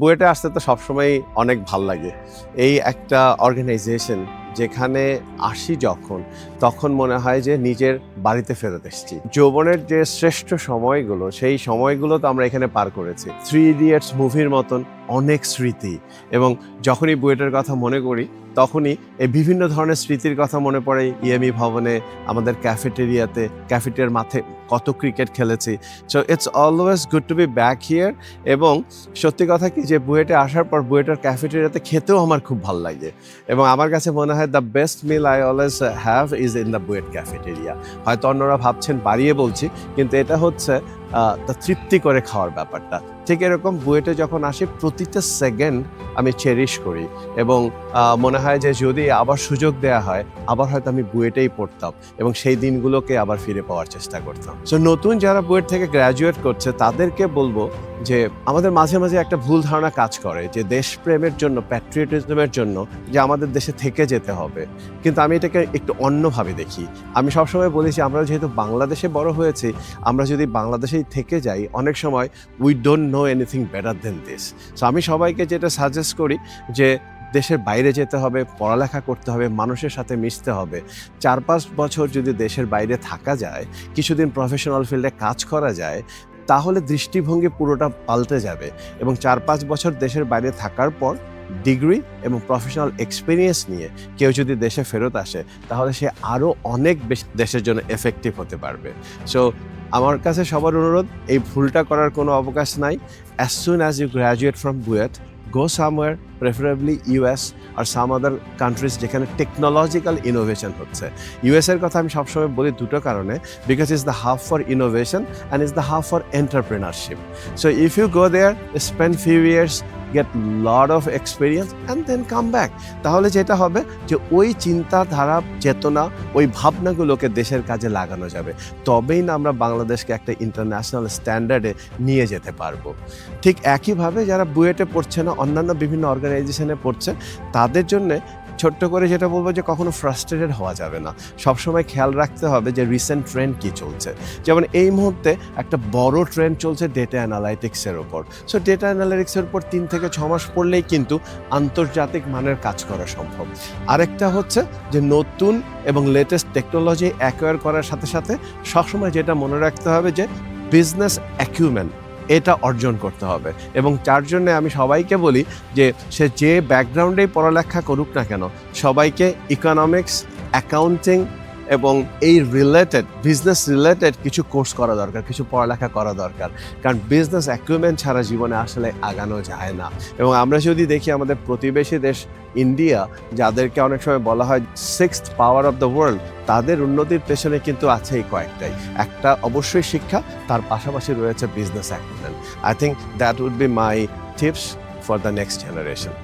বুয়েটে আসতে তো সবসময় অনেক ভাল লাগে। এই একটা অর্গানাইজেশন যেখানে আসি তখন মনে হয় যে নিজের বাড়িতে ফেরত এসেছি। যৌবনের যে শ্রেষ্ঠ সময়গুলো, সেই সময়গুলো তো আমরা এখানে পার করেছি। 3 ইডিয়টস মুভির মতন অনেক স্মৃতি, এবং যখনই বুয়েটের কথা মনে করি তখনই এই বিভিন্ন ধরনের স্মৃতির কথা মনে পড়ে। ইএমই ভবনে, আমাদের ক্যাফেটেরিয়ার মাঠে কত ক্রিকেট খেলেছি। So it's always good to be back here. এবং সত্যি কথা কি যে বুয়েটে আসার পর বুয়েটের ক্যাফেটেরিয়াতে খেতেও আমার খুব ভালো লাগে, এবং আমার কাছে মনে হয় the best meal I always have is in the BUET cafeteria. হয়তো অন্যরা ভাবছেন বাড়িয়ে বলছি, কিন্তু এটা হচ্ছে তৃপ্তি করে খাওয়ার ব্যাপারটা। ঠিক এরকম বুয়েটে যখন আসি প্রতিটা সেকেন্ড আমি চেরিশ করি, এবং মনে হয় যে যদি আবার সুযোগ দেয়া হয় আবার হয়তো আমি বুয়েটেই পড়তাম এবং সেই দিনগুলোকে আবার ফিরে পাওয়ার চেষ্টা করতাম। সো নতুন যারা বুয়েট থেকে গ্র্যাজুয়েট করছে তাদেরকে বলবো যে আমাদের মাঝে মাঝে একটা ভুল ধারণা কাজ করে যে দেশপ্রেমের জন্য, প্যাট্রিয়টিজমের জন্য যে আমাদের দেশে থেকে যেতে হবে, কিন্তু আমি এটাকে একটু অন্যভাবে দেখি। আমি সবসময় বলি যে আমরা যেহেতু বাংলাদেশে বড় হয়েছি, আমরা যদি বাংলাদেশেই থেকে যাই অনেক সময় we don't know anything better then this. So আমি সবাইকে যেটা সাজেস্ট করি যে দেশের বাইরে যেতে হবে, পড়ালেখা করতে হবে, মানুষের সাথে মিশতে হবে। 4-5 বছর যদি দেশের বাইরে থাকা যায়, কিছুদিন প্রফেশনাল ফিল্ডে কাজ করা যায়, তাহলে দৃষ্টিভঙ্গি পুরোটা পাল্টে যাবে। এবং 4-5 বছর দেশের বাইরে থাকার পর ডিগ্রি এবং প্রফেশনাল এক্সপিরিয়েন্স নিয়ে কেউ যদি দেশে ফেরত আসে, তাহলে সে আরও অনেক বেশি দেশের জন্য এফেক্টিভ হতে পারবে। সো আমার কাছে সবার অনুরোধ, এই ভুলটা করার কোনো অবকাশ নাই। As soon as you graduate from BUET, go somewhere, preferably US or some other countries যেখানে টেকনোলজিক্যাল ইনোভেশন হচ্ছে। US এর কথা আমি সবসময় বলি দুটো কারণে, because it's the hub for innovation and it's the hub for entrepreneurship. So if you go there, spend few years, get lot of experience and then come back, তাহলে যেটা হবে যে ওই চিন্তাধারা, চেতনা, ওই ভাবনাগুলোকে দেশের কাজে লাগানো যাবে। তবেই না আমরা বাংলাদেশকে একটা ইন্টারন্যাশনাল স্ট্যান্ডার্ডে নিয়ে যেতে পারবো। ঠিক একইভাবে যারা বুয়েটে পড়ছে না, অন্যান্য বিভিন্ন অর্গানাইজেশনে পড়ছে, তাদের জন্যে ছোট্ট করে যেটা বলবো যে কখনো ফ্রাস্ট্রেটেড হওয়া যাবে না। সবসময় খেয়াল রাখতে হবে যে রিসেন্ট ট্রেন্ড কী চলছে। যেমন এই মুহূর্তে একটা বড় ট্রেন্ড চলছে ডেটা অ্যানালাইটিক্সের ওপর। সো ডেটা অ্যানালাইটিক্সের উপর 3 থেকে 6 মাস পড়লেই কিন্তু আন্তর্জাতিক মানের কাজ করা সম্ভব। আরেকটা হচ্ছে যে নতুন এবং লেটেস্ট টেকনোলজি অ্যাকোয়ার করার সাথে সাথে সবসময় যেটা মনে রাখতে হবে যে বিজনেস অ্যাকিউমেন্ট, এটা অর্জন করতে হবে। এবং তার জন্যে আমি সবাইকে বলি যে সে যে ব্যাকগ্রাউন্ডেই পড়ালেখা করুক না কেন, সবাইকে ইকোনমিক্স, অ্যাকাউন্টিং এবং এই রিলেটেড, বিজনেস রিলেটেড কিছু কোর্স করা দরকার, কিছু পড়ালেখা করা দরকার। কারণ বিজনেস অ্যাকিউমেন্ট ছাড়া জীবনে আসলে আগানো যায় না। এবং আমরা যদি দেখি আমাদের প্রতিবেশী দেশ ইন্ডিয়া, যাদেরকে অনেক সময় বলা হয় 6th power of the world, তাদের উন্নতির পেছনে কিন্তু আছে এই কয়েকটাই। একটা অবশ্যই শিক্ষা, তার পাশাপাশি রয়েছে business acumen. I think that would be my tips for the next generation.